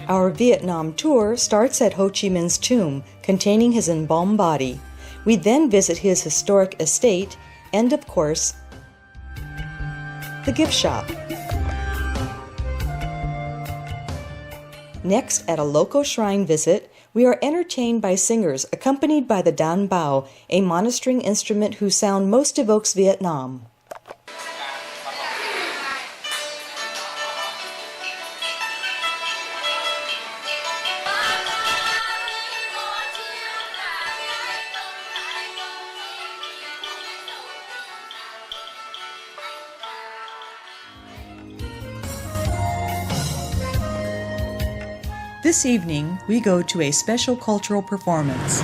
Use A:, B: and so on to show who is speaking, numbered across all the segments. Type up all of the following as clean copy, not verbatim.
A: Our Vietnam tour starts at Ho Chi Minh's tomb containing his embalmed body. We then visit his historic estate and, of course, the gift shop. Next, at a local shrine visit, we are entertained by singers accompanied by the Dan Bao, a mono-string instrument whose sound most evokes Vietnam. This evening, we go to a special cultural performance.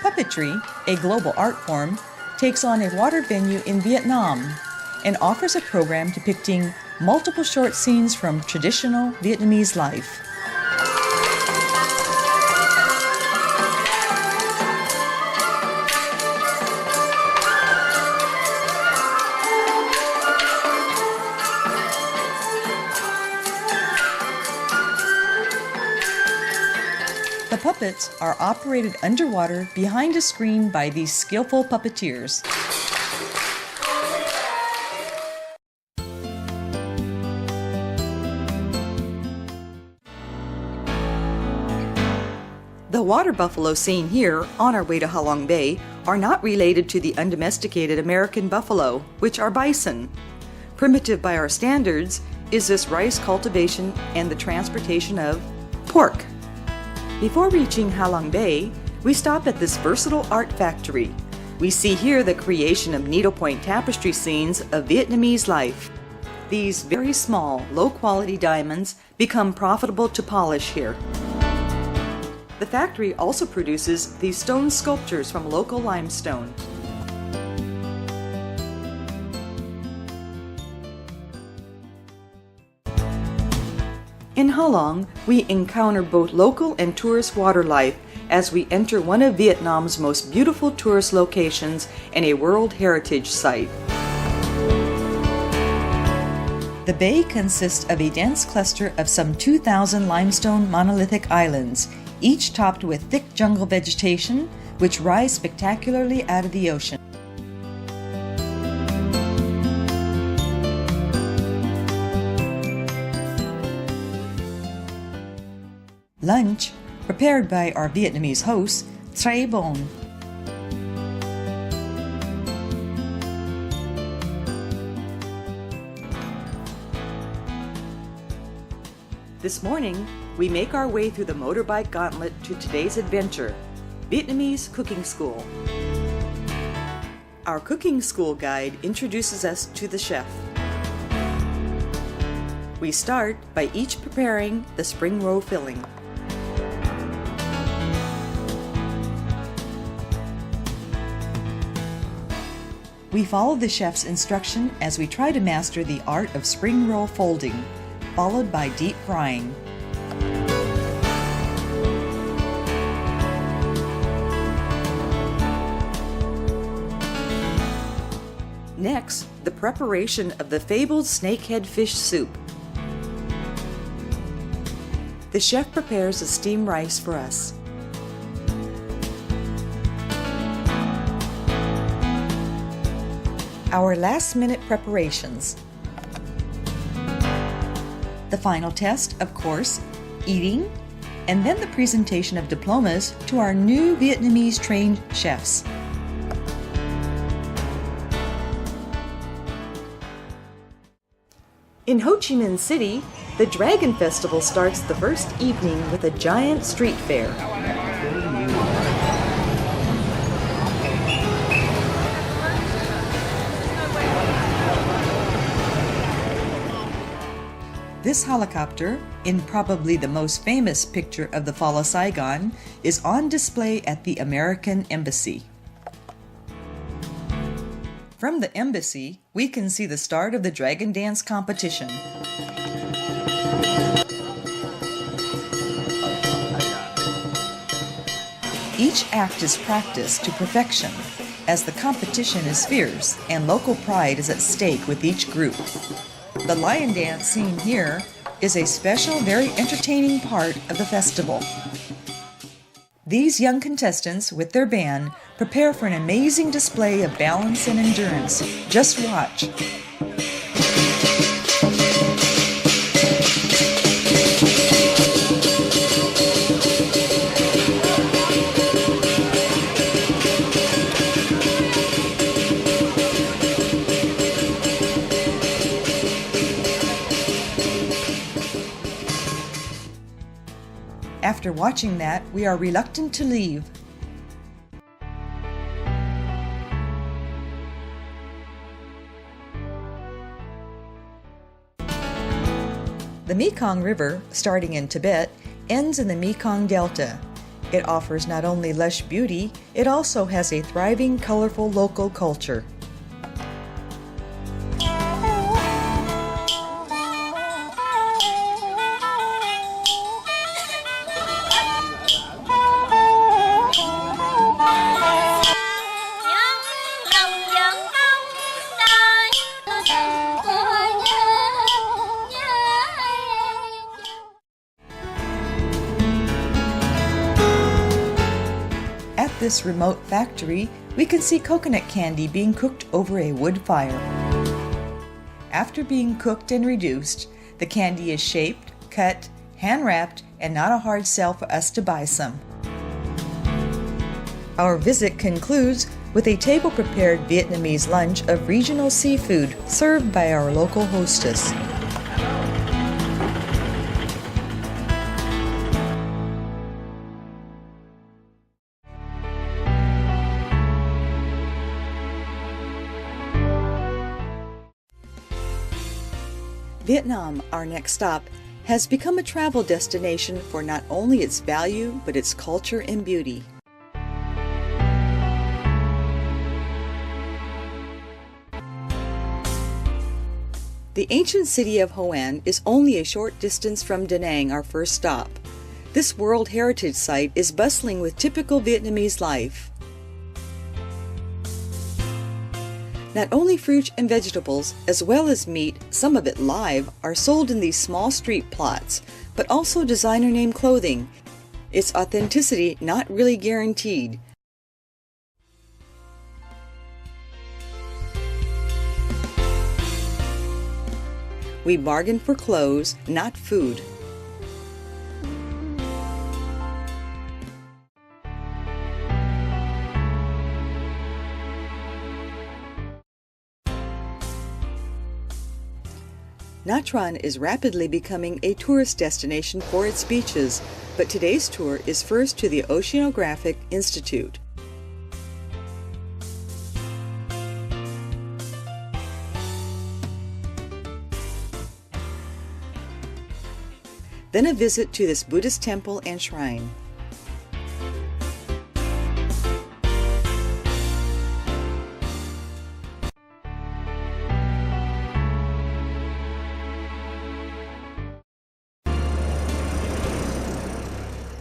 A: Puppetry, a global art form, takes on a water venue in Vietnam and offers a program depicting multiple short scenes from traditional Vietnamese life. The puppets are operated underwater behind a screen by these skillful puppeteers. The water buffalo seen here on our way to Ha Long Bay are not related to the undomesticated American buffalo, which are bison. Primitive by our standards is this rice cultivation and the transportation of pork. Before reaching Ha Long Bay, we stop at this versatile art factory. We see here the creation of needlepoint tapestry scenes of Vietnamese life. These very small, low-quality diamonds become profitable to polish here. The factory also produces these stone sculptures from local limestone. In Ha Long, we encounter both local and tourist water life as we enter one of Vietnam's most beautiful tourist locations and a World Heritage Site. The bay consists of a dense cluster of some 2,000 limestone monolithic islands, each topped with thick jungle vegetation, which rise spectacularly out of the ocean. Lunch, prepared by our Vietnamese host, Trai Bon. This morning, we make our way through the motorbike gauntlet to today's adventure, Vietnamese Cooking School. Our cooking school guide introduces us to the chef. We start by each preparing the spring roll filling. We follow the chef's instruction as we try to master the art of spring roll folding, followed by deep frying. Next, the preparation of the fabled snakehead fish soup. The chef prepares the steamed rice for us. Our last-minute preparations. The final test, of course, eating, and then the presentation of diplomas to our new Vietnamese trained chefs. In Ho Chi Minh City, the Dragon Festival starts the first evening with a giant street fair. This helicopter, in probably the most famous picture of the fall of Saigon, is on display at the American Embassy. From the embassy, we can see the start of the Dragon Dance competition. Each act is practiced to perfection, as the competition is fierce and local pride is at stake with each group. The lion dance seen here is a special, very entertaining part of the festival. These young contestants, with their band, prepare for an amazing display of balance and endurance. Just watch. After watching that, we are reluctant to leave. The Mekong River, starting in Tibet, ends in the Mekong Delta. It offers not only lush beauty, it also has a thriving, colorful local culture. At this remote factory, we can see coconut candy being cooked over a wood fire. After being cooked and reduced, the candy is shaped, cut, hand-wrapped, and not a hard sell for us to buy some. Our visit concludes with a table-prepared Vietnamese lunch of regional seafood served by our local hostess. Vietnam, our next stop, has become a travel destination for not only its value, but its culture and beauty. The ancient city of Hoa An is only a short distance from Da Nang, our first stop. This World Heritage Site is bustling with typical Vietnamese life. Not only fruit and vegetables, as well as meat, some of it live, are sold in these small street plots, but also designer name clothing. Its authenticity not really guaranteed. We bargain for clothes, not food. Nha Trang is rapidly becoming a tourist destination for its beaches, but today's tour is first to the Oceanographic Institute. Then a visit to this Buddhist temple and shrine.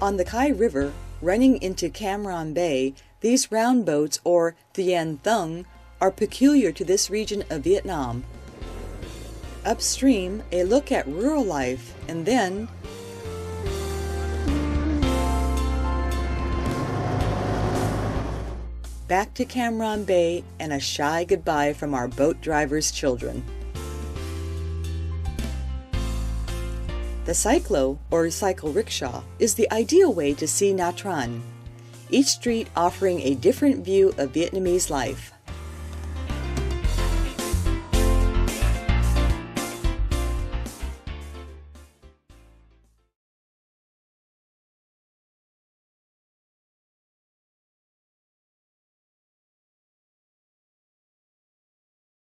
A: On the Khai River, running into Cam Ranh Bay, these round boats, or Thien Thung, are peculiar to this region of Vietnam. Upstream, a look at rural life, and then back to Cam Ranh Bay and a shy goodbye from our boat driver's children. The cyclo, or cycle rickshaw, is the ideal way to see Nha Trang, each street offering a different view of Vietnamese life.